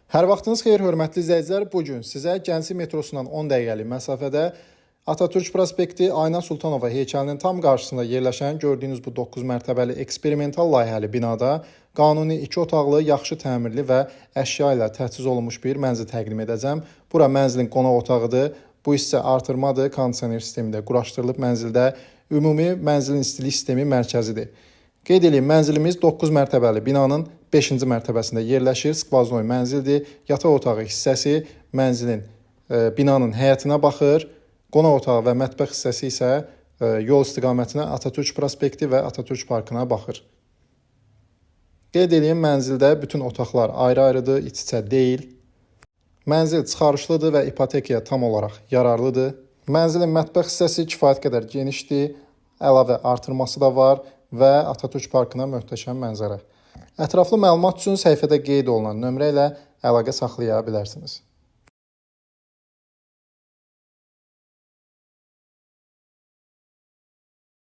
Hər vaxtınız xeyir, hörmətli izləyicilər. Bugün sizə Gənclik metrosundan 10 dəqiqəlik məsafədə Atatürk prospekti Ayna Sultanova heykəlinin tam qarşısında yerləşən gördüyünüz bu 9 mərtəbəli eksperimental layihəli binada qanuni 2 otaqlı, yaxşı təmirli və əşya ilə təchiz olunmuş bir mənzil təqdim edəcəm. Bura mənzilin qonaq otağıdır. Bu hissə artırmadır, kondisioner sistemi də quraşdırılıb mənzildə. Ümumi mənzilin istilik sistemi mərkəzidir. Qeyd edeyim, mənzilimiz 9 mərtəbəli binanın 5-ci mərtəbəsində yerləşir. Skvaznoy mənzildir. Yataq otağı hissəsi mənzilin binanın həyətinə baxır. Qonaq otağı və mətbəx hissəsi isə yol istiqamətinə Atatürk prospekti və Atatürk parkına baxır. Qeyd edeyim, mənzildə bütün otaqlar ayrı-ayrıdır, iç-içə deyil. Mənzil çıxarışlıdır və ipotekaya tam olaraq yararlıdır. Mənzilin mətbəx hissəsi kifayət qədər genişdir. Əlavə artırması da var və Atatürk parkına möhtəşəm mənzərə. Ətraflı məlumat üçün səhifədə qeyd olunan nömrə ilə əlaqə saxlaya bilərsiniz.